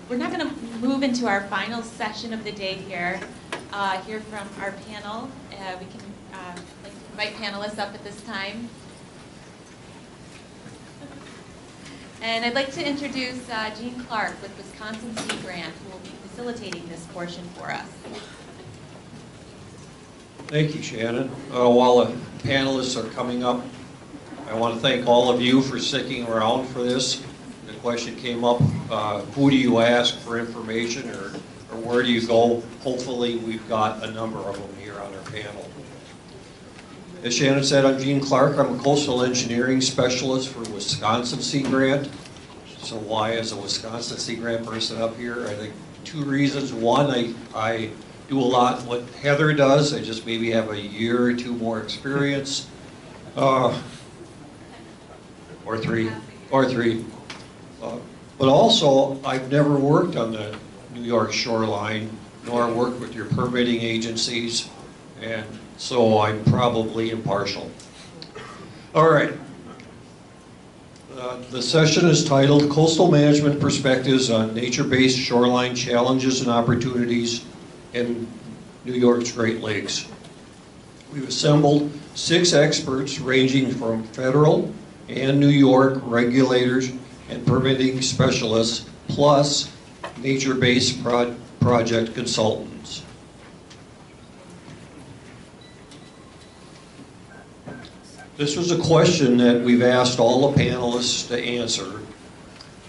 We're not going to move into our final session of the day here. Hear from our panel. We can invite panelists up at this time. And I'd like to introduce Jean Clark with Wisconsin Sea Grant, who will be facilitating this portion for us. Thank you, Shannon. While the panelists are coming up, I want to thank all of you for sticking around for this. The question came up, who do you ask for information, or where do you go? Hopefully we've got a number of them here on our panel. As Shannon said, I'm Jean Clark. I'm a coastal engineering specialist for Wisconsin Sea Grant. So why is a Wisconsin Sea Grant person up here? I think two reasons. One, I do a lot what Heather does. I just maybe have a year or two more experience. Or three. But also, I've never worked on the New York shoreline, nor worked with your permitting agencies, and so I'm probably impartial. All right. The session is titled Coastal Management Perspectives on Nature-Based Shoreline Challenges and Opportunities in New York's Great Lakes. We've assembled 6 experts ranging from federal and New York regulators and permitting specialists, plus nature-based project consultants. This was a question that we've asked all the panelists to answer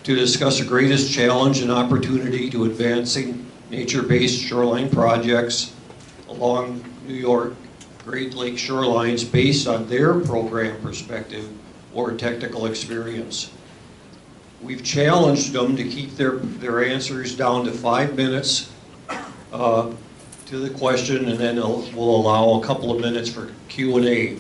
to discuss the greatest challenge and opportunity to advancing nature-based shoreline projects along New York Great Lake shorelines based on their program perspective or technical experience. We've challenged them to keep their answers down to 5 minutes to the question, and then we'll allow a couple of minutes for Q&A.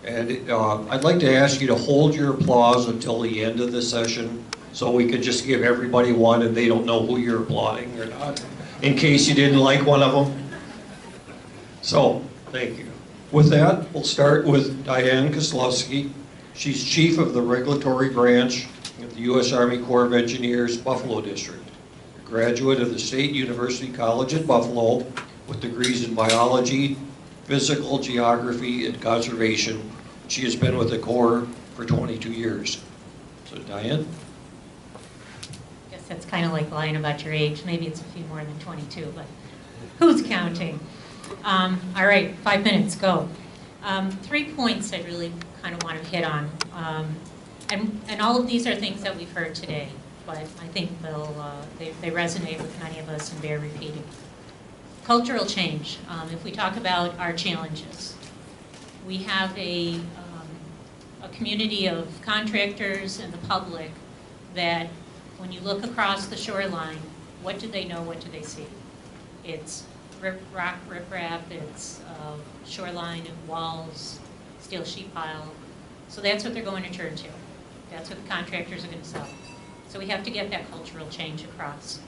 And I'd like to ask you to hold your applause until the end of the session, so we could just give everybody one and they don't know who you're applauding or not, in case you didn't like one of them. So, thank you. With that, we'll start with Diane Koslowski. She's chief of the regulatory branch of the U.S. Army Corps of Engineers, Buffalo District. A graduate of the State University College at Buffalo with degrees in biology, physical geography, and conservation. She has been with the Corps for 22 years. So Diane? I guess that's kind of like lying about your age. Maybe it's a few more than 22, but who's counting? All right, 5 minutes, go. 3 points I really kind of want to hit on. And all of these are things that we've heard today, but I think they resonate with many of us and bear repeating. Cultural change. If we talk about our challenges, we have a community of contractors and the public that when you look across the shoreline, what do they know, what do they see? It's rock riprap, it's shoreline and walls, steel sheet pile. So that's what they're going to turn to. That's what the contractors are going to sell. So we have to get that cultural change across.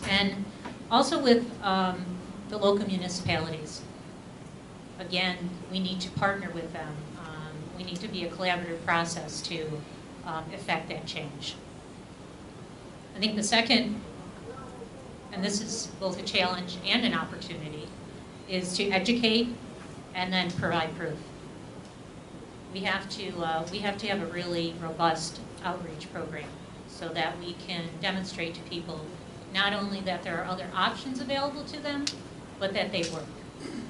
And also with the local municipalities, again, we need to partner with them. We need to be a collaborative process to effect that change. I think the second, and this is both a challenge and an opportunity, is to educate and then provide proof. We have to have a really robust outreach program so that we can demonstrate to people not only that there are other options available to them, but that they work.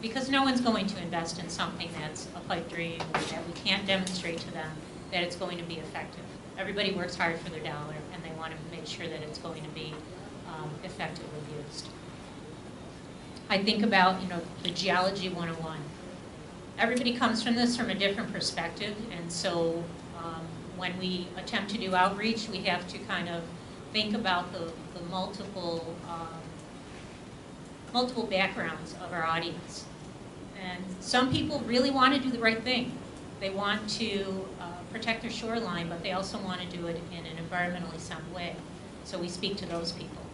Because no one's going to invest in something that's a pipe dream or that we can't demonstrate to them that it's going to be effective. Everybody works hard for their dollar and they want to make sure that it's going to be effectively used. I think about, the geology 101. Everybody comes from this from a different perspective, and so when we attempt to do outreach, we have to kind of think about the multiple backgrounds of our audience. And some people really want to do the right thing. They want to protect their shoreline, but they also want to do it in an environmentally sound way. So we speak to those people.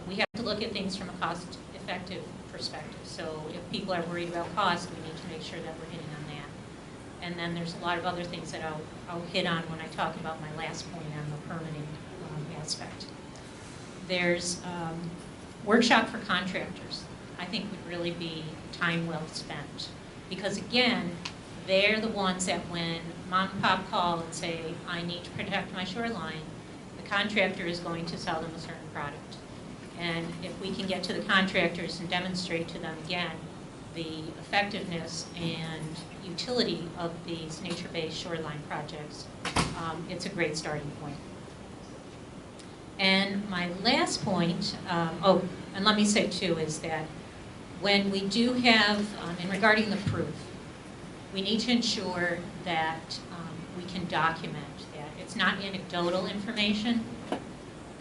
We have to look at things from a cost-effective perspective. So if people are worried about cost, we need to make sure that we're hitting on that. And then there's a lot of other things that I'll hit on when I talk about my last point on the permitting aspect. There's workshop for contractors. I think would really be time well spent. Because again, they're the ones that when mom and pop call and say, I need to protect my shoreline, the contractor is going to sell them a certain product. And if we can get to the contractors and demonstrate to them again the effectiveness and utility of these nature-based shoreline projects, it's a great starting point. And my last point, and let me say too, is that when we do have, and regarding the proof, we need to ensure that we can document that. It's not anecdotal information.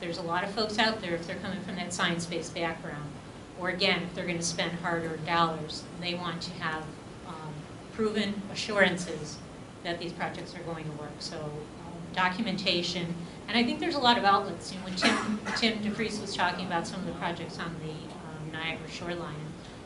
There's a lot of folks out there, if they're coming from that science-based background, or again, if they're going to spend hard-earned dollars, they want to have proven assurances that these projects are going to work. So documentation, and I think there's a lot of outlets. You know, when Tim DeFries was talking about some of the projects on the Niagara shoreline,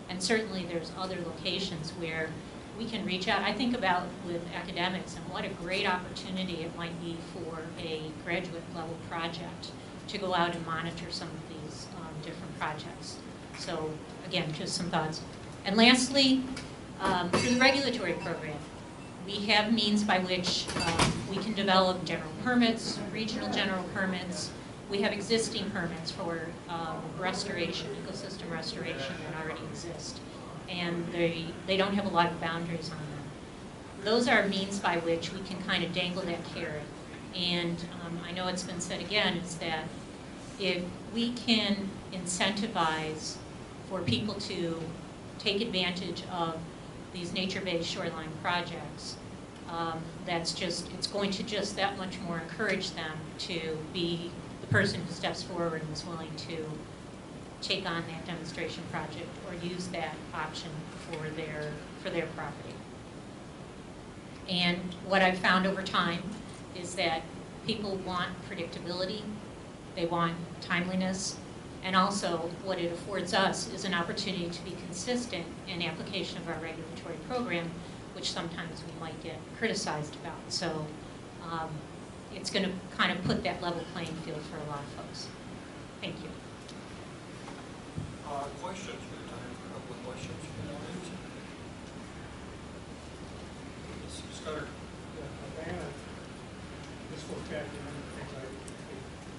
and certainly there's other locations where we can reach out. I think about with academics and what a great opportunity it might be for a graduate level project to go out and monitor some of these different projects. So again, just some thoughts. And lastly, through the regulatory program, we have means by which we can develop general permits, regional general permits. We have existing permits for restoration, ecosystem restoration that already exist. And they don't have a lot of boundaries on them. Those are means by which we can kind of dangle that carrot. And I know it's been said again, is that if we can incentivize for people to take advantage of these nature-based shoreline projects, it's going to just that much more encourage them to be the person who steps forward and is willing to take on that demonstration project or use that option for their property. And what I've found over time is that people want predictability, they want timeliness, and also what it affords us is an opportunity to be consistent in application of our regulatory program, which sometimes we might get criticized about. So it's going to kind of put that level playing field for a lot of folks. Thank you. Questions? We have time for a couple of questions from the audience. Scudder. Diana, this goes back to one of the things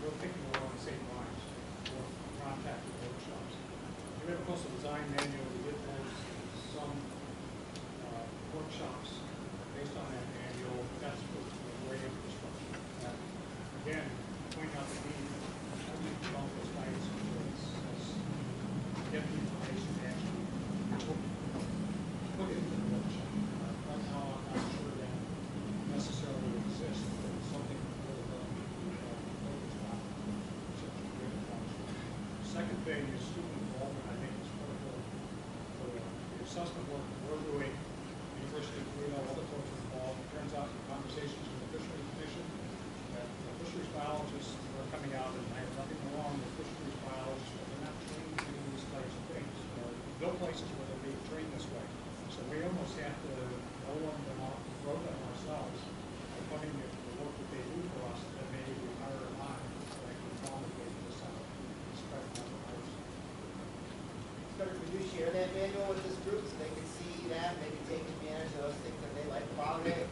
we're thinking along the same lines, more contact with workshops. You have, of course, a design manual. We did have some workshops based on that manual. That's for way infrastructure. Again, point out the need. How do you develop those guidance as get the information to actually put into the workshop? Right now, I'm not sure that necessarily exists, but it's something really focused on. Second thing is student involvement. I think it's critical for the assessment work we're doing. University of Toledo, other folks are involved. It turns out in conversations with the Fisheries Commission that the fisheries biologists are coming out, and I have nothing wrong with fisheries biologists, but they're not trained to do these types of things. No places where they're being trained this way. So we almost have to know them off the road them ourselves by putting the work that they do for us, that maybe we hire them on, so they can promulgate this out and spread it out the house. Could you share that manual with this group so they can see that, maybe take advantage of those things that they like about it?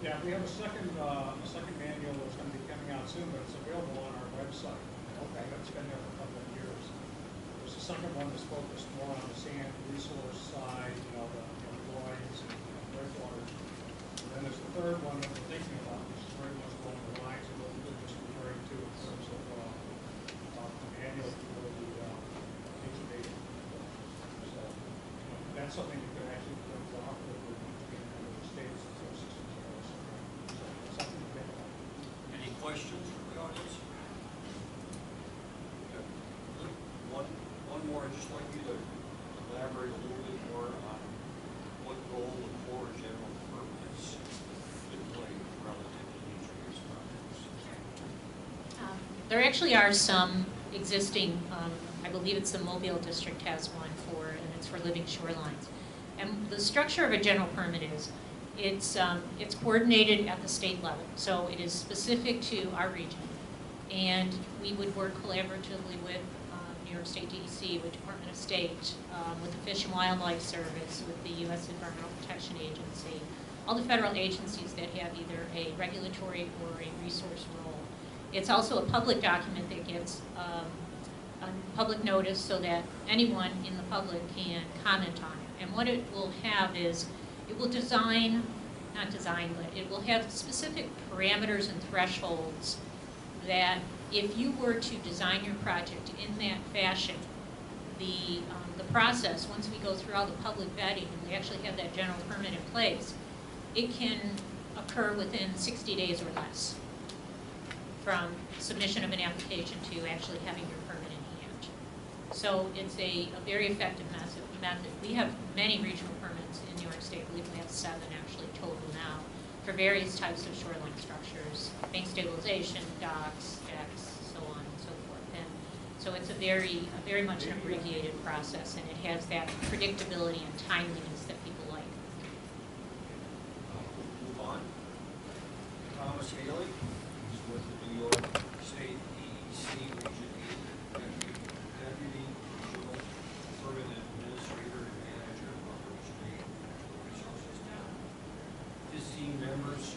Yeah, we have a second manual that's going to be coming out soon, but it's available on our website. Okay, it's been there for a couple of years. There's a second one that's focused more on the sand resource side, the voids and breakwaters. And then there's the third one that we're thinking about, which is very much along the lines of what we were just referring to in terms of the manual for the nature-based. So that's something that could actually be cooperative between the states and some systems. So something to think about. Any questions from the audience? Okay. One more. I'd just like you to elaborate a little bit more on what role the core general permits could play relative to nature-based projects. There actually are some existing, I believe it's the Mobile District has one and it's for living shorelines. And the structure of a general permit is, it's coordinated at the state level, so it is specific to our region. And we would work collaboratively with New York State DEC, with Department of State, with the Fish and Wildlife Service, with the U.S. Environmental Protection Agency, all the federal agencies that have either a regulatory or a resource role. It's also a public document that gets a public notice so that anyone in the public can comment on it. And what it will have is, it will it will have specific parameters and thresholds that if you were to design your project in that fashion, the process, once we go through all the public vetting and we actually have that general permit in place, it can occur within 60 days or less from submission of an application to actually having your permit in hand. So it's a very effective method. We have many regional permits in New York State. I believe we have 7 actually total now for various types of shoreline structures, bank stabilization, docks, decks, so on and so forth. And so it's a very much an abbreviated process, and it has that predictability and timeliness that people like. Move on. Thomas Haley, he's with the New York State DEC Region 8, Deputy Regional Permit Administrator and Manager of Region 8 Natural Resources. His team members.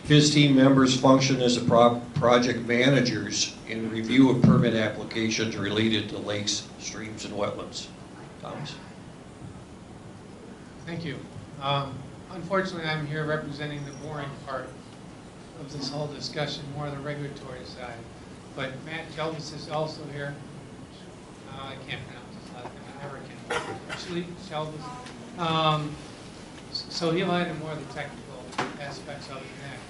His team members function as project managers in review of permit applications related to lakes, streams, and wetlands. Thomas? Thank you. Unfortunately, I'm here representing the boring part of this whole discussion, more the regulatory side. But Matt Jelvis is also here. I can't pronounce his last name. I never can. Actually, Jelvis. So he'll handle more of the technical aspects of it next.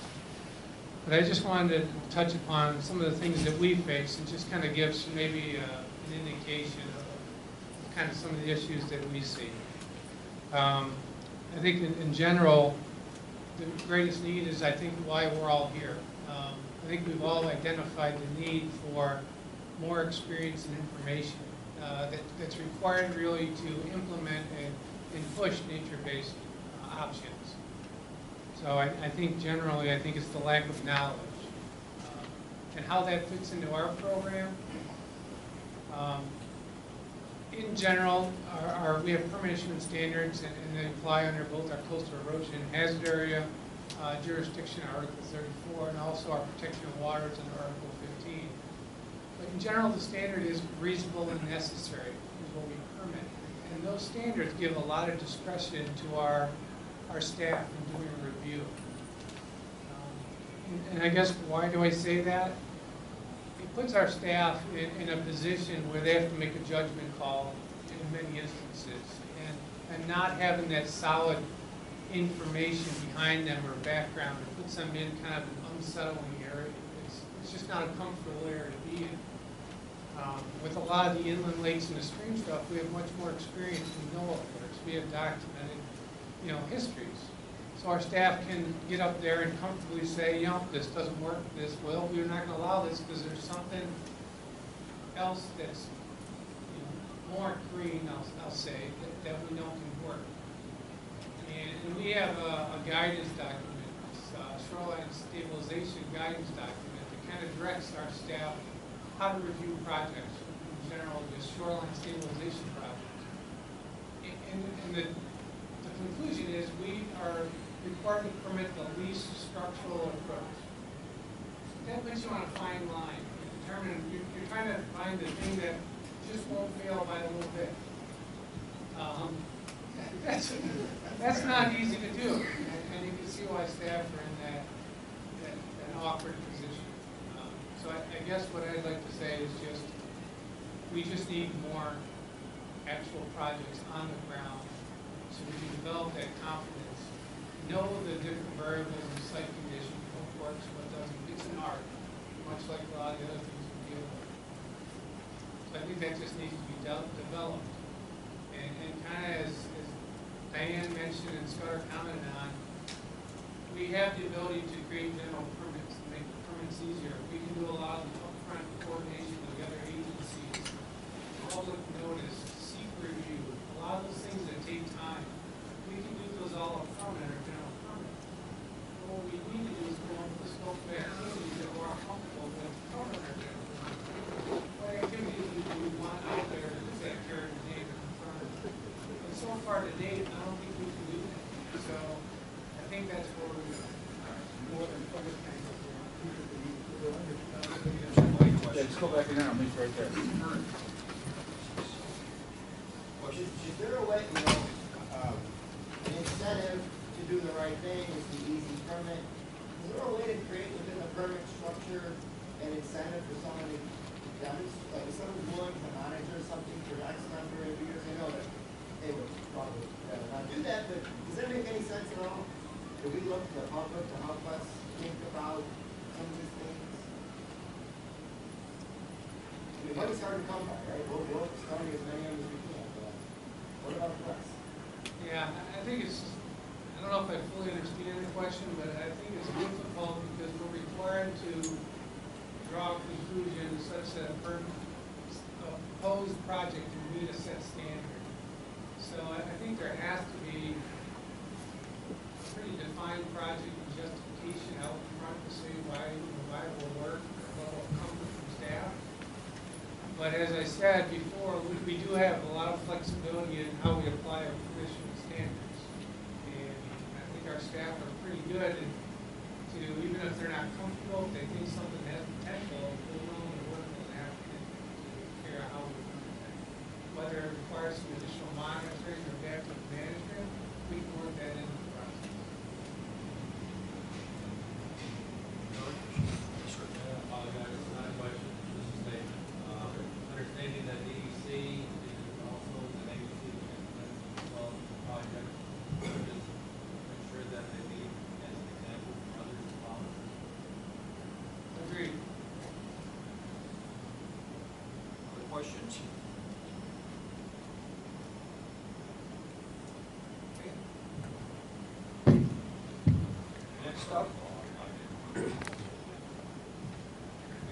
But I just wanted to touch upon some of the things that we face and just kind of give maybe an indication of kind of some of the issues that we see. I think in general, the greatest need is, I think, why we're all here. I think we've all identified the need for more experience and information that's required really to implement and push nature-based options. So I think generally, I think it's the lack of knowledge. And how that fits into our program. In general, we have permit issuance standards, and they apply under both our coastal erosion and hazard area jurisdiction, Article 34, and also our protection of waters under Article 15. But in general, the standard is reasonable and necessary, is what we permit. And those standards give a lot of discretion to our staff in doing a review. And I guess, why do I say that? It puts our staff in a position where they have to make a judgment call in many instances, and not having that solid information behind them or background, it puts them in kind of an unsettling area. It's just not a comfortable area to be in. With a lot of the inland lakes and the stream stuff, we have much more experience. We know what works. We have documented, histories. So our staff can get up there and comfortably say, this doesn't work this well. We're not going to allow this because there's something else that's more green, I'll say, that we know can work. And we have a guidance document, Shoreline Stabilization Guidance document, that kind of directs our staff how to review projects, in general, just shoreline stabilization projects. And the conclusion is we are required to permit the least structural approach. That puts you on a fine line. You're trying to find the thing that just won't fail by a little bit. That's not easy to do, and you can see why staff are in that awkward position. So I guess what I'd like to say is we just need more actual projects on the ground so we can develop that confidence, know the different variables in site conditions, what works, what doesn't. It's an art, much like a lot of the other things we deal with. So I think that just needs to be developed. And kind of as Diane mentioned and Scudder commented on, we have the ability to create general permits and make the permits easier. We can do a lot of the upfront coordination with the other agencies, public notice, secret review, a lot of those things that take time. We can do those all up front in our general permit. What we go back in there, I'll meet you right there. Is there a way, an incentive to do the right thing is the easy permit? Is there a way to create within the permit structure an incentive for someone to demonstrate, like if someone's willing to monitor something for X number of years? I know that they would probably rather not do that, but does that make any sense at all? Do we look to the public to help us think about some of these things? I mean, money's hard to come by, right? We'll study as many of them as we can, but what about the rest? Yeah, I think it's, I don't know if I fully understand the question, but I think it's difficult because we're required to draw conclusions such that a proposed project can meet a set standard. So I think there has to be a pretty defined project and justification out in front to say why it will work, or level of comfort from staff. But as I said before, we do have a lot of flexibility in how we apply our traditional standards. And I think our staff are pretty good to, even if they're not comfortable, if they think something has potential, they're willing to work with an applicant to figure out how we do it. Whether it requires some additional monitoring or backup management, we can work that into the process. Apologize, it's not a question, just a statement. Understanding that DEC is also the agency that implements and develops the project, just make sure that they lead as an example for others to follow. Agreed. Other questions? Okay. Next up,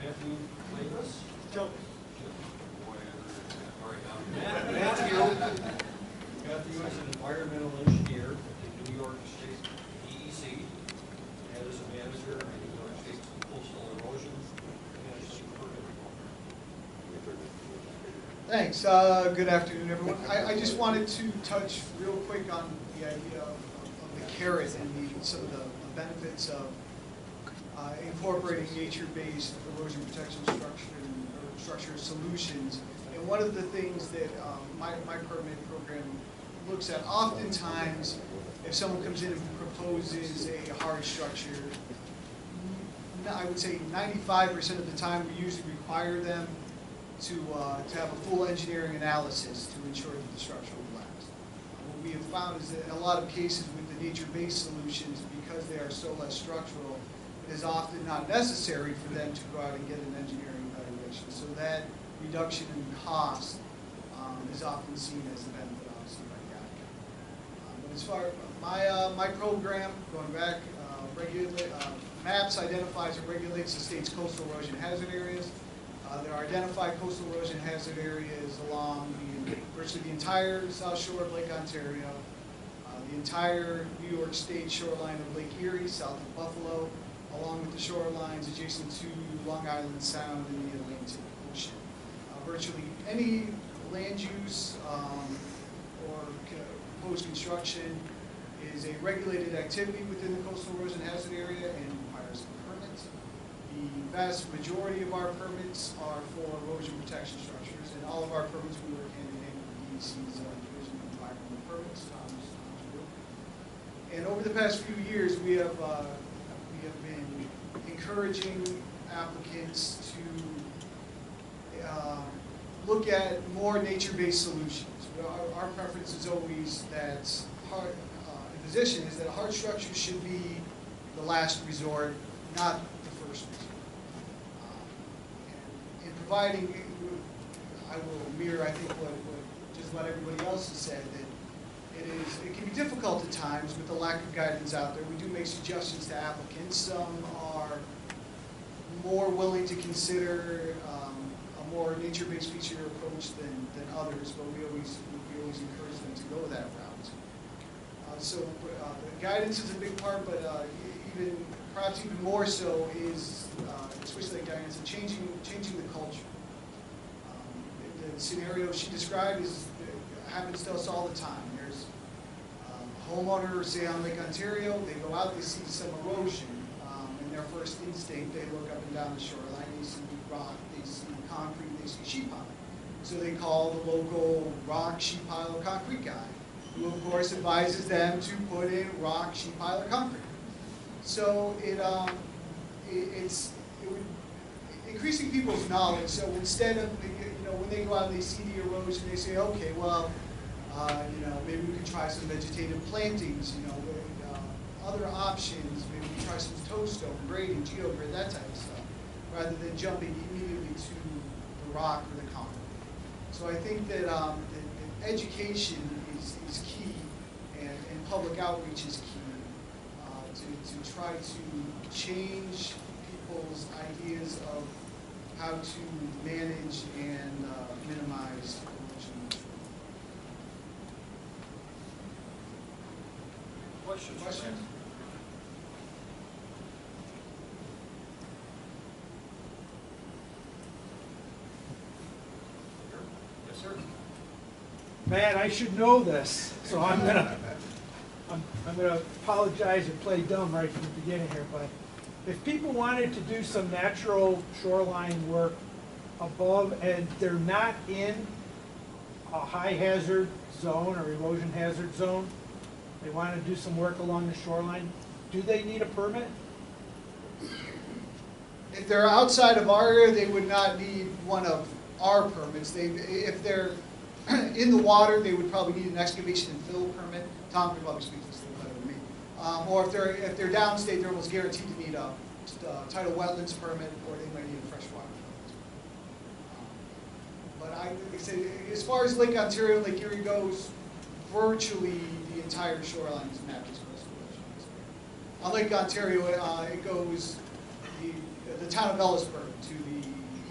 Matthew Davis. Joe. Matthew, is an environmental engineer at the New York State DEC, and is a manager in the New York State Coastal Erosion Management Program. Thanks. Good afternoon, everyone. I just wanted to touch real quick on the idea of the carrot and some of the benefits of incorporating nature-based erosion protection structure solutions. And one of the things that my permit program looks at, oftentimes, if someone comes in and proposes a hard structure, I would say 95% of the time we usually require them to have a full engineering analysis to ensure that the structure will last. What we have found is that in a lot of cases with the nature-based solutions, because they are so less structural, it is often not necessary for them to go out and get an engineering evaluation. So that reduction in cost is often seen as a benefit, obviously, by that. But as far as my program, going back, MAPS identifies and regulates the state's coastal erosion hazard areas. There are identified coastal erosion hazard areas along virtually the entire South Shore of Lake Ontario, the entire New York State shoreline of Lake Erie, south of Buffalo, along with the shorelines adjacent to Long Island Sound and the Atlantic Ocean. Virtually any land use or proposed construction is a regulated activity within the coastal erosion hazard area and requires a permit. The vast majority of our permits are for erosion protection structures, and all of our permits we work hand in hand with the DEC's Division of Environmental Permits, Tom's group. And over the past few years, we have been encouraging applicants to look at more nature-based solutions. Our preference is always that the position is that a hard structure should be the last resort, not the first resort. In providing, I will mirror, I think, what everybody else has said, that it can be difficult at times with the lack of guidance out there. We do make suggestions to applicants. Some are more willing to consider a more nature-based feature approach than others, but we always encourage them to go that route. So the guidance is a big part, but perhaps even more so is, especially like guidance, and changing the culture. The scenario she described happens to us all the time. There's a homeowner, say on Lake Ontario, they go out, they see some erosion, and they're first instinct, they look up and down the shoreline, they see rock, they see concrete, they see sheet pile. So they call the local rock, sheet pile, or concrete guy, who of course advises them to put in rock, sheet pile, or concrete. So it's increasing people's knowledge. So instead of, when they go out and they see the erosion, they say, okay, well, maybe we can try some vegetative plantings, other options, maybe we try some toe stone, grading, geogrid, that type of stuff, rather than jumping immediately to the rock or the concrete. So I think that, that education is key, and public outreach is key to try to change people's ideas of how to manage and minimize erosion. Questions? Yes, sir. Man, I should know this, so I'm gonna apologize and play dumb right from the beginning here, but if people wanted to do some natural shoreline work above and they're not in a high hazard zone or erosion hazard zone, they want to do some work along the shoreline, do they need a permit? If they're outside of our area, they would not need one of our permits. If they're in the water, they would probably need an excavation and fill permit. Tom could probably speak to this a little better than me. Or if they're downstate, they're almost guaranteed to need a tidal wetlands permit, or they might need a freshwater permit. But like I said, as far as Lake Ontario and Lake Erie goes, virtually the entire shoreline is mapped as coastal erosion. On Lake Ontario, it goes the town of Ellisburg to the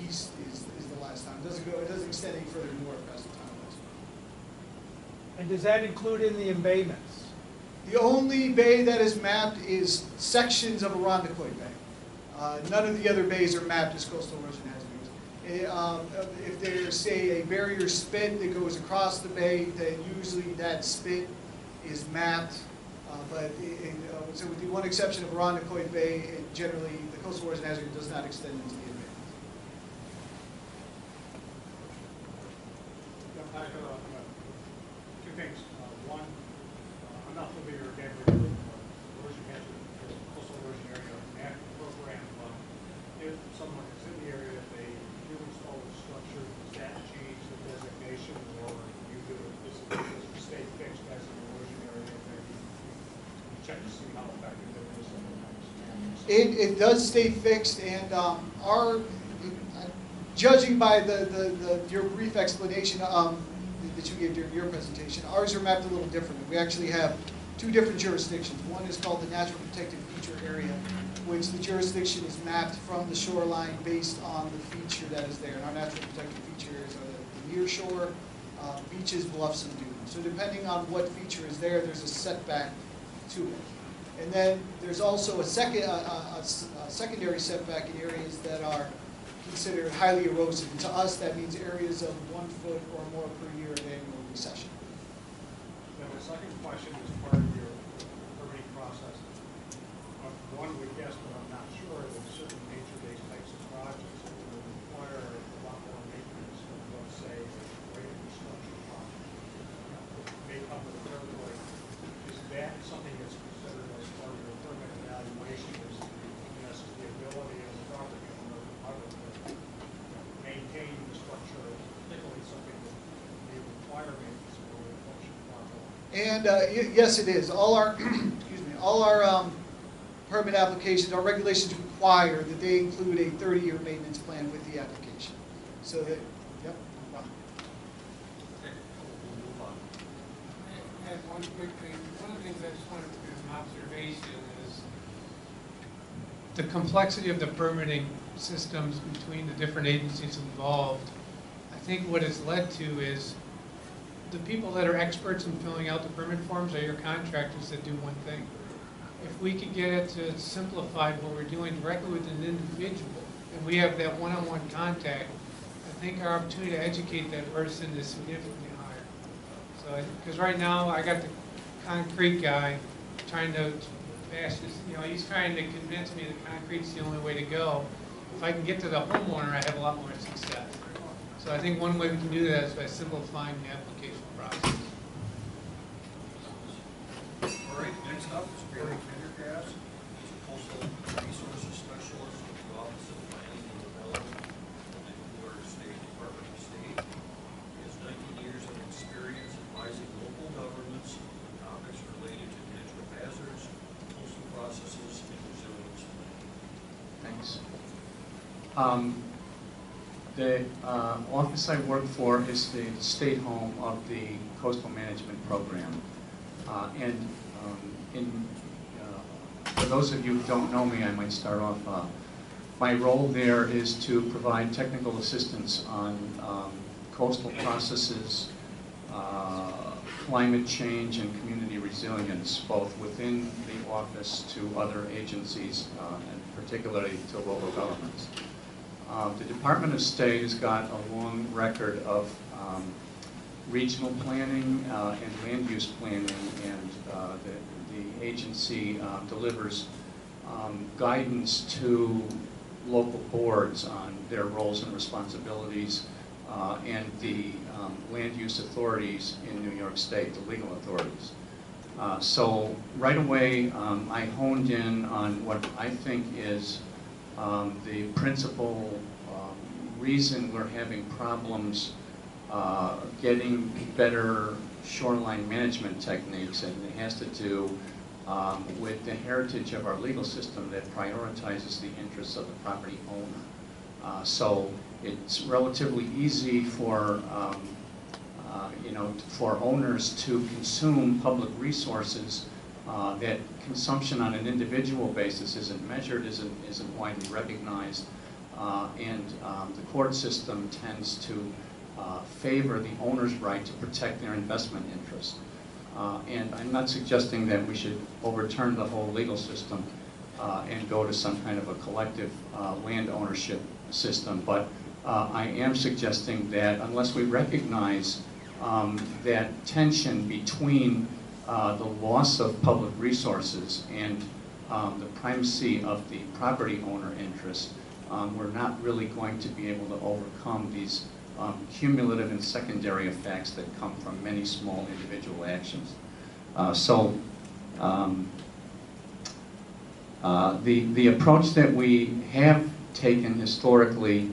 east is the last town. It doesn't extend any further north past the town of Ellisburg. And does that include in the embayments? The only bay that is mapped is sections of Irondequoit Bay. None of the other bays are mapped as coastal erosion hazards. If there's, say, a barrier spit that goes across the bay, then usually that spit is mapped. So with the one exception of Irondequoit Bay, generally the coastal erosion hazard does not extend into the embayments. Two things. One, I'm not familiar again with the erosion hazard, coastal erosion area management program, but if someone is in the area, if they do install a structure, does that change the designation, or you do it, does it stay fixed as an erosion area, and maybe you check to see how effective it is? It does stay fixed, and judging by your brief explanation that you gave during your presentation, ours are mapped a little differently. We actually have two different jurisdictions. One is called the Natural Protected Feature Area, which the jurisdiction is mapped from the shoreline based on the feature that is there. And our natural protected feature areas are the near shore, beaches, bluffs, and dunes. So depending on what feature is there, there's a setback to it. And then there's also a secondary setback in areas that are considered highly erosive. And to us, that means areas of 1 foot or more per year of annual recession. Then the second question is part of your permitting process. One would guess, but I'm not sure, that certain nature-based types of projects that will require a lot more maintenance than, let's say, a great infrastructure project. May come with a territory. Is that something that's considered as part of your permit evaluation? Is the ability of the property owner to maintain the structure, particularly something that may require maintenance or will function properly? And yes, it is. All our, excuse me, all our permit applications, our regulations require that they include a 30-year maintenance plan with the application. So that, yep. And one quick thing, one of the things I just wanted to do as an observation is the complexity of the permitting systems between the different agencies involved. I think what it's led to is the people that are experts in filling out the permit forms are your contractors that do one thing. If we could get it to simplified what we're doing directly with an individual, and we have that one-on-one contact, I think our opportunity to educate that person is significantly higher. So, because right now I got the concrete guy trying to fascist, you know, he's trying to convince me that concrete's the only way to go. If I can get to the homeowner, I have a lot more success. So I think one way we can do that is by simplifying the application process. All right, next up is Barry Pendergrass. He's a coastal resources specialist with the Office of Planning and Development of the Florida State Department of State. He has 19 years of experience advising local governments on topics related to natural hazards, coastal processes, and resilience planning. Thanks. The office I work for is the state home of the Coastal Management Program. For those of you who don't know me, I might start off. My role there is to provide technical assistance on coastal processes, climate change, and community resilience, both within the office to other agencies, and particularly to local governments. The Department of State has got a long record of regional planning and land use planning, and the agency delivers guidance to local boards on their roles and responsibilities, and the land use authorities in New York State, the legal authorities. So right away, I honed in on what I think is the principal reason we're having problems getting better shoreline management techniques, and it has to do with the heritage of our legal system that prioritizes the interests of the property owner. So it's relatively easy for for owners to consume public resources that consumption on an individual basis isn't measured, isn't widely recognized, and the court system tends to favor the owner's right to protect their investment interest. And I'm not suggesting that we should overturn the whole legal system and go to some kind of a collective land ownership system, but I am suggesting that unless we recognize that tension between the loss of public resources and the primacy of the property owner interest, we're not really going to be able to overcome these cumulative and secondary effects that come from many small individual actions. The approach that we have taken historically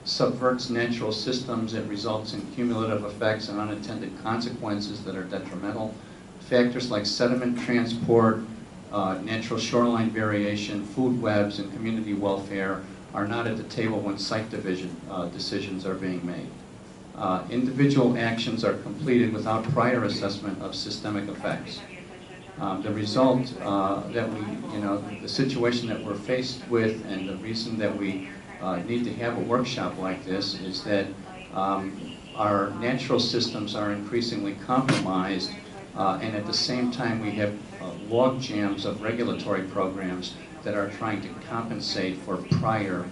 subverts natural systems. It results in cumulative effects and unintended consequences that are detrimental. Factors like sediment transport, natural shoreline variation, food webs, and community welfare are not at the table when site division decisions are being made. Individual actions are completed without prior assessment of systemic effects. The result the situation that we're faced with, and the reason that we need to have a workshop like this, is that our natural systems are increasingly compromised, and at the same time we have log jams of regulatory programs that are trying to compensate for prior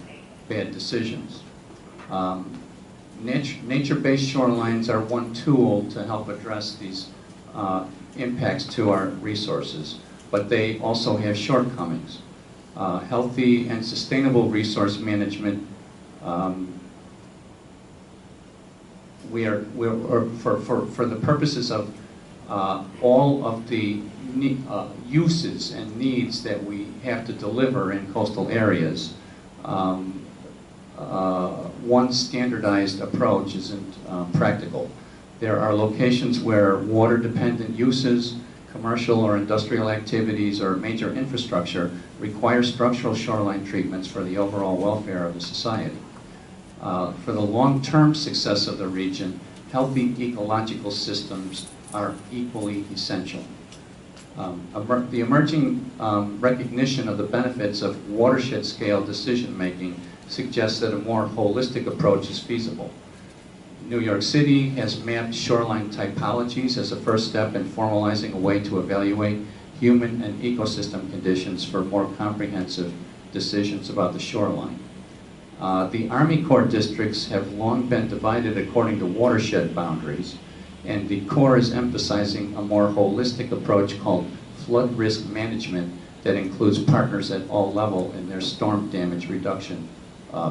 bad decisions. Nature-based shorelines are one tool to help address these impacts to our resources, but they also have shortcomings. Healthy and sustainable resource management, for the purposes of all of the uses and needs that we have to deliver in coastal areas, one standardized approach isn't practical. There are locations where water-dependent uses, commercial or industrial activities, or major infrastructure require structural shoreline treatments for the overall welfare of the society. For the long-term success of the region, healthy ecological systems are equally essential. The emerging recognition of the benefits of watershed-scale decision-making suggests that a more holistic approach is feasible. New York City has mapped shoreline typologies as a first step in formalizing a way to evaluate human and ecosystem conditions for more comprehensive decisions about the shoreline. The Army Corps districts have long been divided according to watershed boundaries, and the Corps is emphasizing a more holistic approach called flood risk management that includes partners at all levels in their storm damage reduction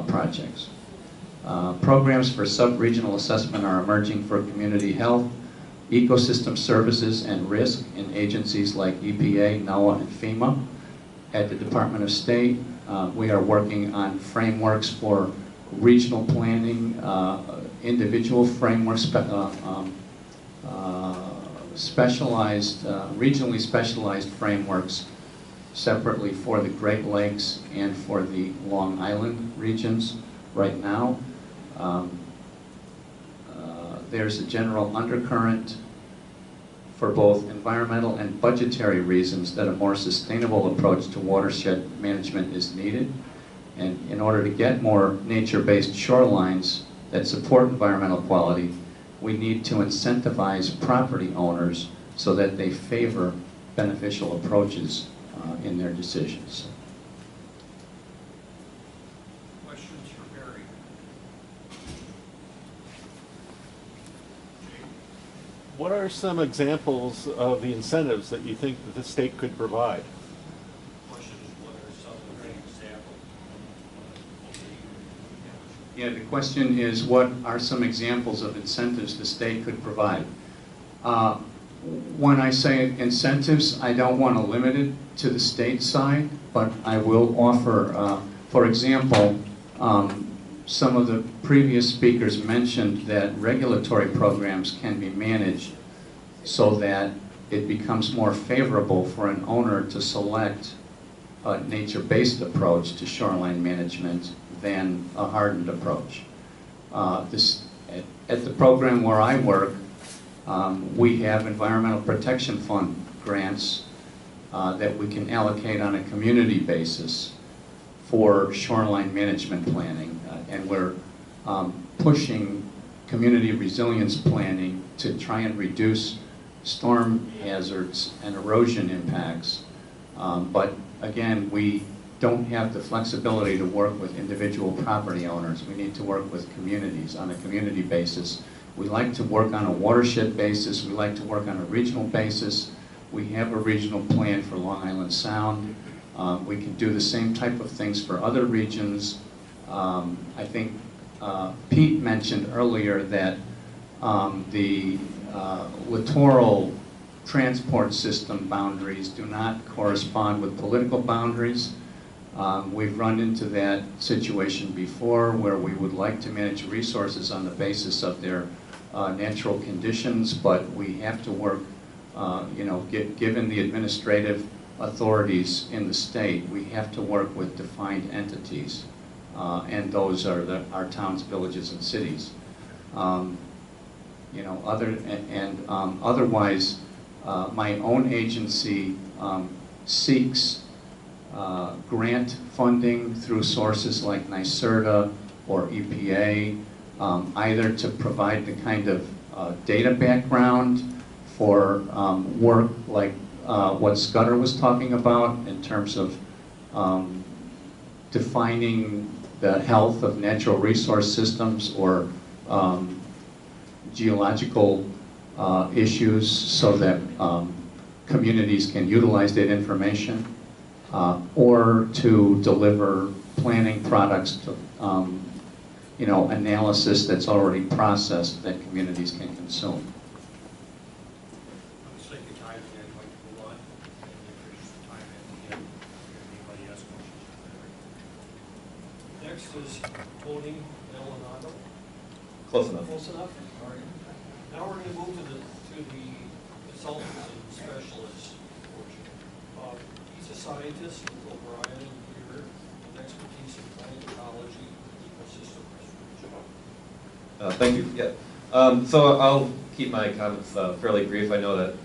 projects. Programs for sub-regional assessment are emerging for community health, ecosystem services, and risk in agencies like EPA, NOAA, and FEMA. At the Department of State, we are working on frameworks for regional planning, individual frameworks, regionally specialized frameworks separately for the Great Lakes and for the Long Island regions right now. There's a general undercurrent for both environmental and budgetary reasons that a more sustainable approach to watershed management is needed. And in order to get more nature-based shorelines that support environmental quality, we need to incentivize property owners so that they favor beneficial approaches in their decisions. Questions for Barry? What are some examples of the incentives that you think that the state could provide? Question is, what are some great examples? Yeah, the question is, what are some examples of incentives the state could provide? When I say incentives, I don't want to limit it to the state side, but I will offer, for example, some of the previous speakers mentioned that regulatory programs can be managed so that it becomes more favorable for an owner to select a nature-based approach to shoreline management than a hardened approach. At the program where I work, we have Environmental Protection Fund grants that we can allocate on a community basis for shoreline management planning, and we're pushing community resilience planning to try and reduce storm hazards and erosion impacts. But again, we don't have the flexibility to work with individual property owners. We need to work with communities on a community basis. We like to work on a watershed basis. We like to work on a regional basis. We have a regional plan for Long Island Sound. We can do the same type of things for other regions. I think Pete mentioned earlier that the littoral transport system boundaries do not correspond with political boundaries. We've run into that situation before where we would like to manage resources on the basis of their natural conditions, but we have to work, given the administrative authorities in the state, we have to work with defined entities, and those are our towns, villages, and cities. Otherwise, my own agency seeks grant funding through sources like NYSERDA or EPA, either to provide the kind of data background for work like what Scudder was talking about in terms of defining the health of natural resource systems or geological issues so that communities can utilize that information, or to deliver planning products to, analysis that's already processed that communities can consume. Let's take your time again, like to move on. And finish the time at the end. Anybody has questions? Next is Tony Elanado. Close enough. Close enough? All right. Now we're going to move to the consultants and specialists portion. He's a scientist with O'Brien and Peter with expertise in plant ecology and ecosystem restoration. Thank you. Yeah. So I'll keep my comments fairly brief. I know that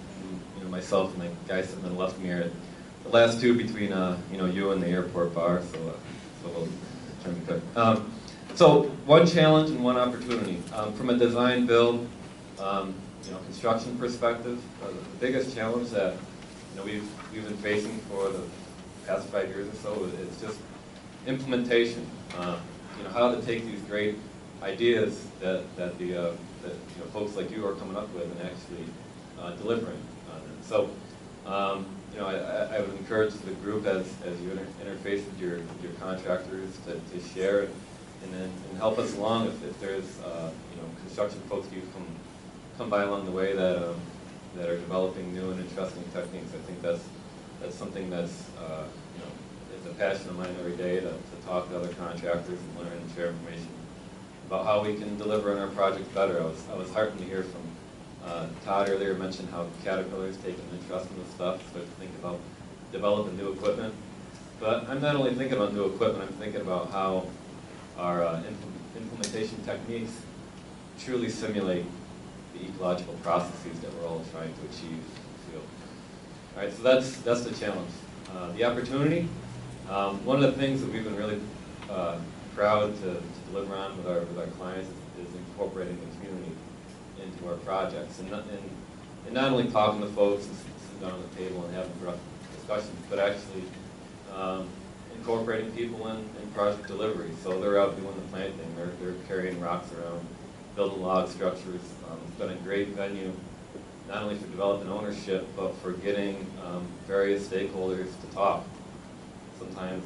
myself and the guy sitting on the left of me are the last two between you and the airport bar. So we'll try to be quick. So one challenge and one opportunity from a design build, construction perspective. The biggest challenge that we've been facing for the past 5 years or so is just implementation. How to take these great ideas that folks like you are coming up with and actually delivering on them. So you know, I would encourage the group as you interface with your contractors to share and help us along if there's you know, construction folks you come by along the way that are developing new and interesting techniques. I think that's something that's you know, it's a passion of mine every day to talk to other contractors and learn and share information about how we can deliver on our projects better. I was heartened to hear from Todd earlier mentioned how Caterpillar's taken an interest in this stuff, start to think about developing new equipment. But I'm not only thinking about new equipment, I'm thinking about how our implementation techniques truly simulate the ecological processes that we're all trying to achieve in the field. All right, so that's the challenge. The opportunity, one of the things that we've been really proud to deliver on with our clients is incorporating the community into our projects, and not only talking to folks and sitting down at the table and having rough discussions, but actually incorporating people in project delivery. So they're out doing the planting, they're carrying rocks around, building log structures. It's been a great venue, not only for developing ownership, but for getting various stakeholders to talk. Sometimes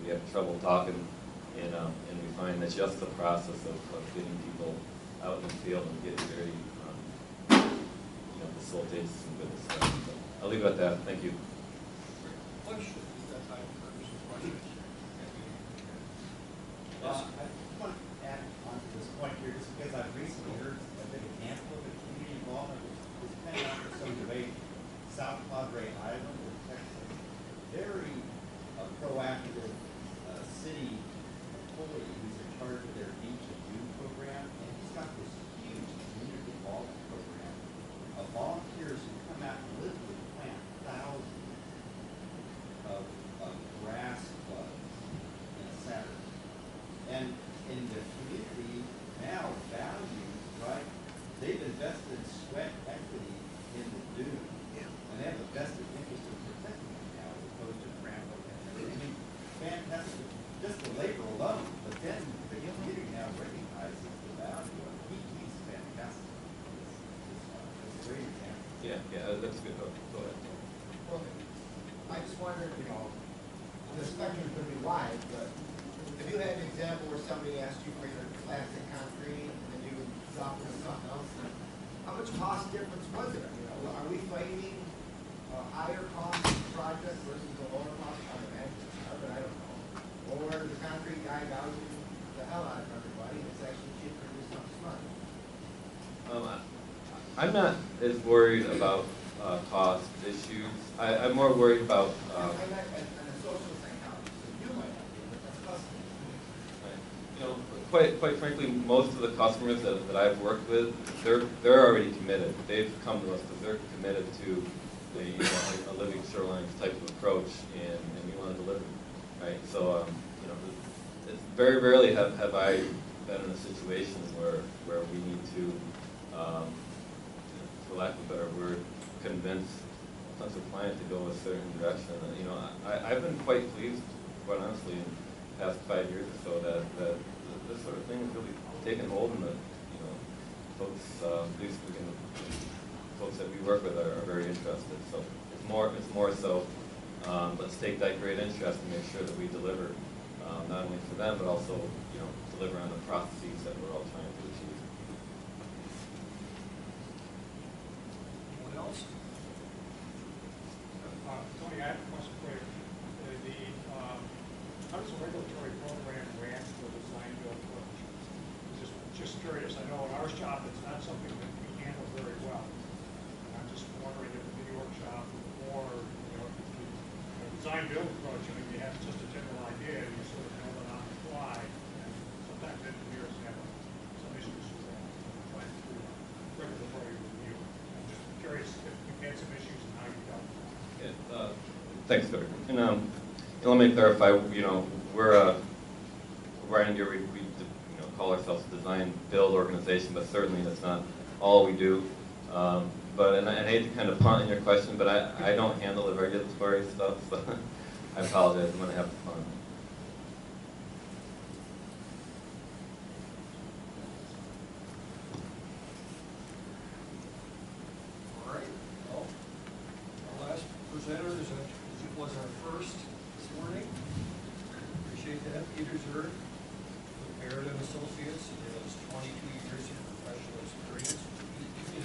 we have trouble talking, and we find that just the process of getting people out in the field and getting very, you know, facilitates some good discussion. So I'll leave it at that. Thank you. I just want to add on to this point here, just because I've recently heard a big example of a community involvement. It's kind of after some debate, South Padre Island in Texas, very proactive city employee who's in charge of their beach and dune program, and he's got this huge community involvement program of volunteers who come out and literally plant thousands of grass buds in a Saturday. And in the community now values, right, they've invested sweat equity in the dune, and they have a vested interest in protecting it now as opposed to trampling it. I mean, fantastic, just the labor alone, but then the community now recognizes the value of it. He's fantastic. It's a great example. Yeah, that's good. Go ahead. Well, I just wondered, you know, the spectrum could be wide, but if you had an example where somebody asked you for your plastic concrete and then you would drop it with something else, how much cost difference was there? You know, are we fighting a higher cost project versus a lower cost? I would imagine, but I don't know. Or the concrete guy gouging the hell out of everybody, and it's actually cheaper to do something smart. I'm not as worried about cost issues. I'm more worried about you know, quite frankly, most of the customers that I've worked with, they're already committed. They've come to us because they're committed to a living shoreline type of approach, and we want to deliver, right? So you know, it's very rarely have I been in a situation where we need to, for lack of a better word, convince a potential client to go a certain direction. And, you know, I've been quite pleased, quite honestly, in the past 5 years or so that this sort of thing has really taken hold, and that, you know, folks, at least folks that we work with are very interested. So it's more so, let's take that great interest and make sure that we deliver, not only for them, but also, you know, deliver on the processes that we're all trying to achieve. Anyone else? Tony, I have a question for you. How does a regulatory program react to a design build approach? Just curious. I know in our shop it's not something that we handle very well. And I'm just wondering if in New York shop or, you know, design build approach, I mean, you have just a general idea and you sort of build it on the fly. And sometimes engineers have some issues with that. Trying to do regulatory review. I'm just curious if you've had some issues and how you dealt with them. Yeah, thanks, Doug. And let me clarify. You know, we're right in here. We you know, call ourselves a design build organization, but certainly that's not all we do. And I hate to kind of punt in your question, but I don't handle the regulatory stuff, so I apologize. I'm going to have to punt. All right. Well, our last presenter Center was our first this morning. Appreciate that. Peter Zurich with Barrett and Associates. He has 22 years of professional experience. We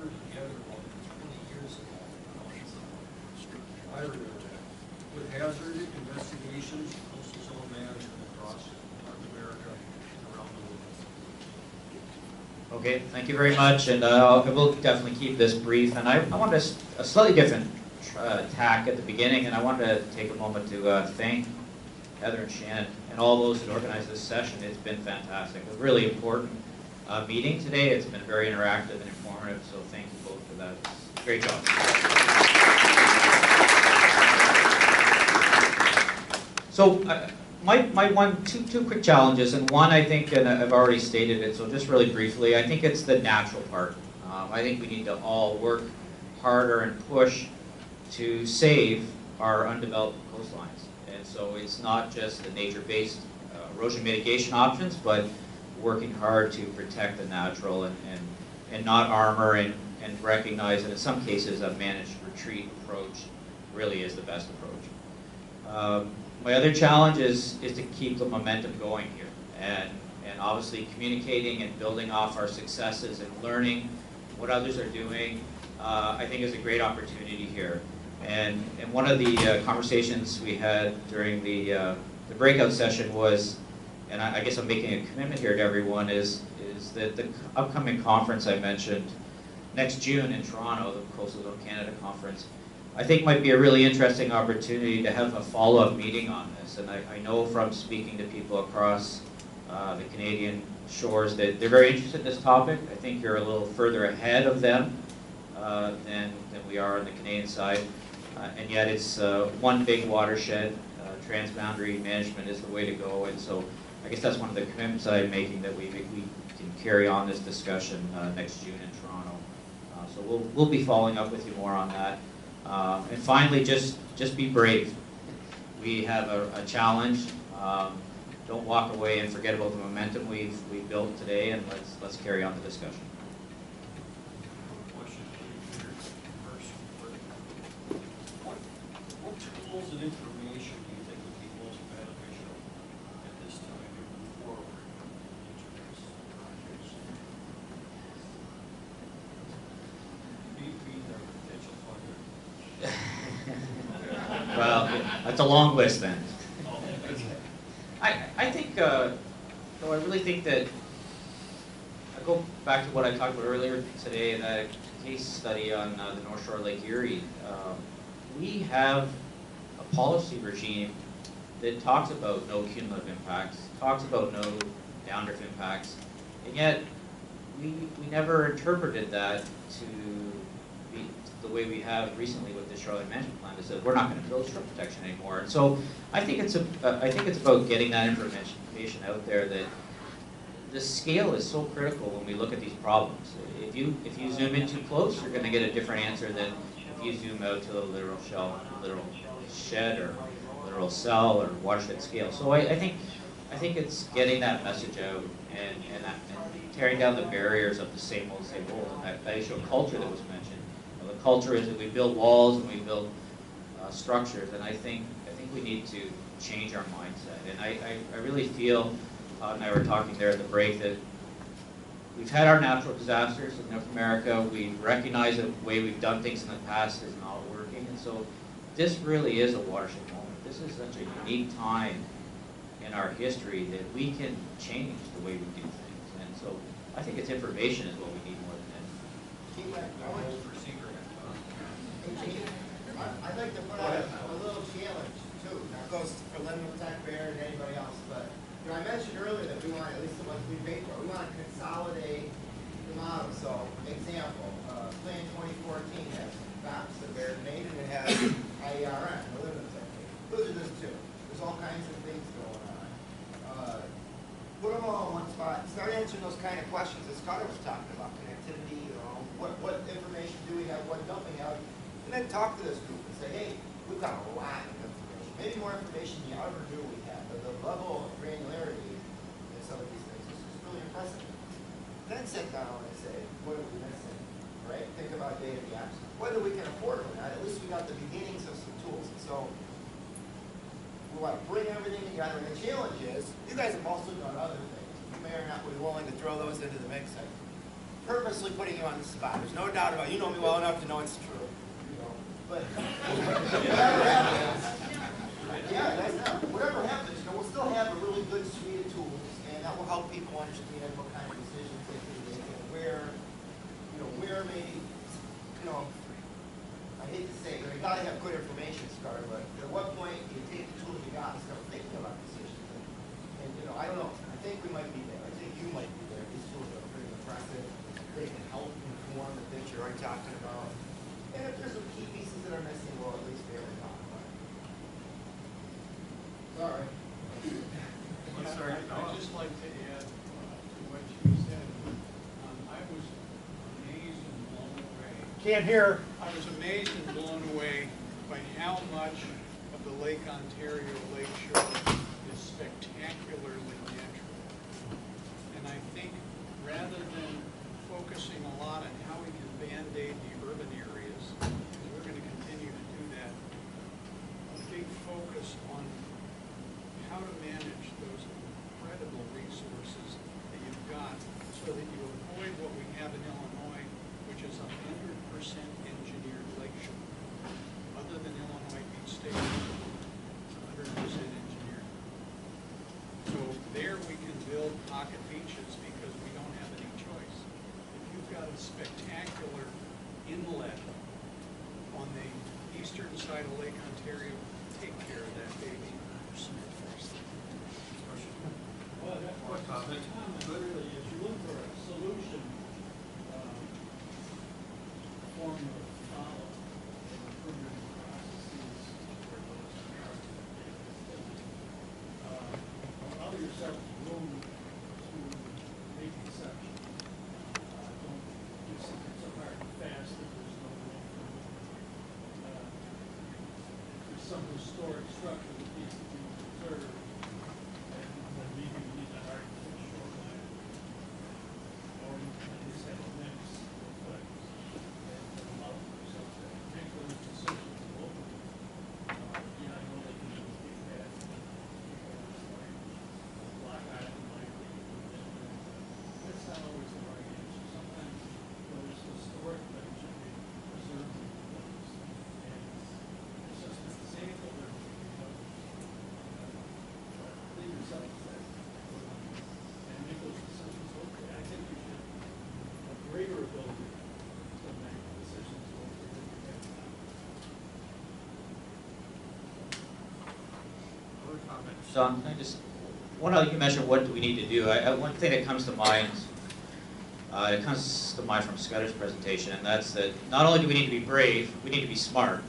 were together about 20 years ago. I remember that. With hazard investigations, coastal zone management across North America and around the world. Okay, thank you very much, and I will definitely keep this brief. And I want a slightly different tack at the beginning, and I wanted to take a moment to thank Heather and Shannon and all those that organized this session. It's been fantastic. A really important meeting today. It's been very interactive and informative, so thank you both for that. Great job. So two quick challenges, and one I think, and I've already stated it, so just really briefly, I think it's the natural part. I think we need to all work harder and push to save our undeveloped coastlines. And so it's not just the nature-based erosion mitigation options, but working hard to protect the natural and not armor and recognize that in some cases a managed retreat approach really is the best approach. My other challenge is to keep the momentum going here, and obviously communicating and building off our successes and learning what others are doing, I think is a great opportunity here. And one of the conversations we had during the breakout session was, and I guess I'm making a commitment here to everyone, is that the upcoming conference I mentioned next June in Toronto, the Coastal Zone Canada Conference, I think might be a really interesting opportunity to have a follow-up meeting on this. And I know from speaking to people across the Canadian shores that they're very interested in this topic. I think you're a little further ahead of them than we are on the Canadian side. And yet it's one big watershed. Transboundary management is the way to go. And so I guess that's one of the commitments I'm making, that we can carry on this discussion next June in Toronto. So we'll be following up with you more on that. And finally, just be brave. We have a challenge. Don't walk away and forget about the momentum we've built today, and let's carry on the discussion. Question for you, Peter, first. What tools and information do you think would be most beneficial at this time to move forward into these projects? Be the potential funder. Well, that's a long list then. Oh, that's it. I think, though, I really think that, I go back to what I talked about earlier today, that case study on the North Shore Lake Erie. We have a policy regime that talks about no cumulative impacts, talks about no downdrift impacts, and yet we never interpreted that to be the way we have recently with the Shoreline Management Plan, is that we're not going to build shore protection anymore. And so I think it's about getting that information out there, that the scale is so critical when we look at these problems. If you zoom in too close, you're going to get a different answer than if you zoom out to the literal shed or literal cell or watershed scale. So I think it's getting that message out and tearing down the barriers of the same old, and that issue of culture that was mentioned. The culture is that we build walls and we build structures, and I think we need to change our mindset. And I really feel, Todd and I were talking there at the break, that we've had our natural disasters in North America. We recognize that the way we've done things in the past is not working, and so this really is a watershed moment. This is such a unique time in our history that we can change the way we do things. And so I think it's information is what we need more than anything. I'd like to put out a little challenge too. Now it goes for Linda, Tech Bear, and anybody else. But I mentioned earlier that we want, at least the ones we paid for, we want to consolidate the model. So, example, Plan 2014 has FAPS, the Bear Nation, and it has IERN, the Linda Tech. Those are just two. There's all kinds of things going on. Put them all in one spot. Start answering those kind of questions as Carter was talking about, connectivity, what information do we have, what don't we have. And then talk to this group and say, hey, we've got a lot of information. Maybe more information than you ever knew we had. But the level of granularity in some of these things is just really impressive. Then sit down and say, what are we missing? right? Think about data gaps. Whether we can afford it or not, at least we got the beginnings of some tools. And so we want to bring everything together. And the challenge is, you guys have also done other things. You may or not be willing to throw those into the mix. I'm purposely putting you on the spot. There's no doubt about it. You know me well enough to know it's true. You know, but whatever happens, yeah, that's not, whatever happens, you know, we'll still have a really good suite of tools, and that will help people understand what kind of decisions they can make and where maybe, you know, I hate to say it, you gotta have good information started, but at what point do you take the tools you got and start thinking about decisions? And you know, I don't know. I think we might be there. I think you might be there. These tools are pretty impressive. They can help inform the things you're already talking about. And if there's some key pieces that are missing, we'll at least be able to talk about it. Sorry. I'd just like to add to what you said. I was amazed and blown away. Can't hear. I was amazed and blown away by how much of the Lake Ontario lakeshore is spectacularly natural. And I think rather than focusing a lot on how we can band-aid the urban areas, because we're going to continue to do that, a big focus on how to manage those incredible resources that you've got so that you avoid what we have in Illinois, which is 100% engineered lakeshore. Other than Illinois Beach State, it's 100% engineered. So there we can build pocket beaches because we don't have any choice. If you've got a spectacular inlet on the eastern side of Lake Ontario, take care of that baby. Well, that question, literally, if you look for a solution, form of follow, and improvement processes for those allow yourself room to make exceptions. Don't do something so hard and fast that there's no room for if there's some historic structure that needs to be preserved, and then maybe we need to artificial shoreline, or we can just have a mix of things and allow yourself to make those decisions locally. Yeah, I know they can indicate that, like Block Island might be, that's not always the right answer. Sometimes those historic things should be preserved in place, and it's just an example that leave yourself that and make those decisions locally. I think you should have a greater ability to make decisions locally than you have now. Other comments? Sean, I just, you mentioned what do we need to do. One thing that comes to mind, from Scudder's presentation, and that's that not only do we need to be brave, we need to be smart,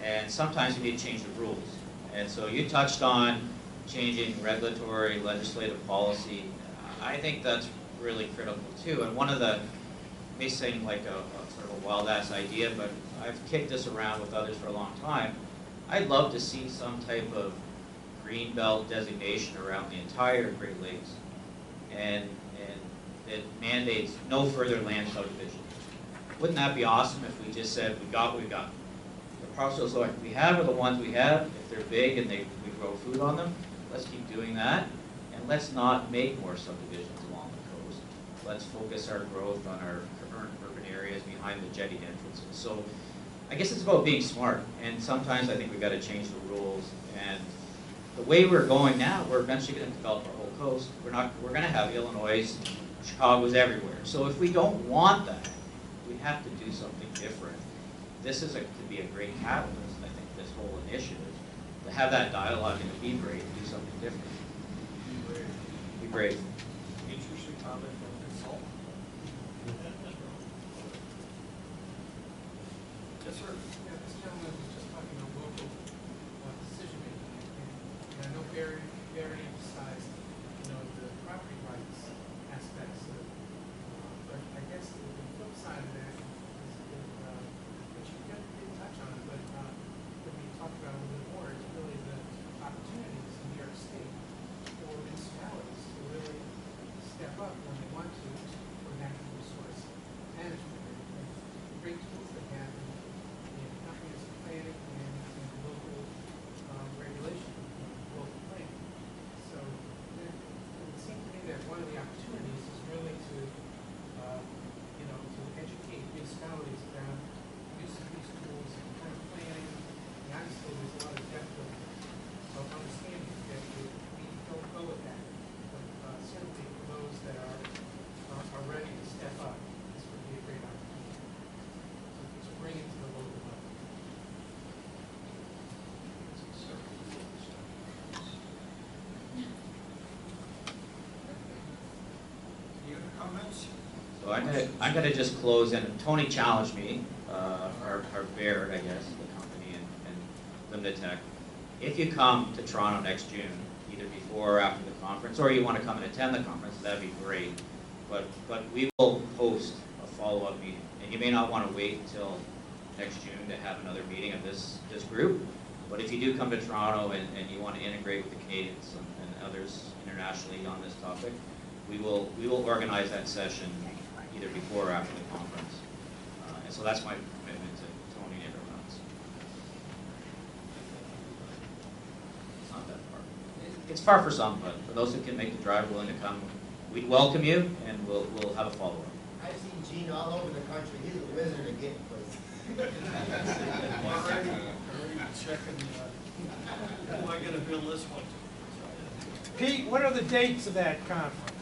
and sometimes we need to change the rules. And so you touched on changing regulatory, legislative policy. I think that's really critical too. And one of the, may seem like a sort of a wild ass idea, but I've kicked this around with others for a long time. I'd love to see some type of green belt designation around the entire Great Lakes, and that mandates no further land subdivision. Wouldn't that be awesome if we just said, we got what we got? The parcels like we have are the ones we have. If they're big and we grow food on them, let's keep doing that. And let's not make more subdivisions along the coast. Let's focus our growth on our current urban areas behind the jetty entrances. So I guess it's about being smart. And sometimes I think we've got to change the rules. And the way we're going now, we're eventually going to develop our whole coast. We're going to have Illinois, Chicago's everywhere. So if we don't want that, we have to do something different. This could be a great catalyst, I think, this whole initiative, to have that dialogue and to be brave, do something different. Be brave. Interesting comment from the consultant. Yes, sir. Yeah, this gentleman was just talking about local decision making, and I know Barry emphasized, the property rights aspects of it. But I guess the flip side of that is that, which you didn't touch on it, but that we talked about a little bit more, is really the opportunities in New York State for municipalities to really step up when they want to for natural resource management. And one of the opportunities is really to, to educate municipalities around use of these tools and kind of planning. And obviously, there's a lot of depth of understanding that we don't go with that. But certainly for those that are ready to step up, this would be a great opportunity. So bring it to the local level. Any other comments? So I'm gonna just close, and Tony challenged me, our Baird, I guess, the company, and Limited Tech. If you come to Toronto next June, either before or after the conference, or you want to come and attend the conference, that'd be great. But we will host a follow-up meeting, and you may not want to wait until next June to have another meeting of this group. But if you do come to Toronto and you want to integrate with the Canadians and others internationally on this topic, we will organize that session either before or after the conference. And so that's my commitment to Tony and everyone else. It's not that far. It's far for some, but for those who can make the drive, willing to come, we'd welcome you, and we'll have a follow-up. I've seen Gene all over the country. He's a wizard at getting places. Already checking, who am I gonna bill this one to? Pete, what are the dates of that conference?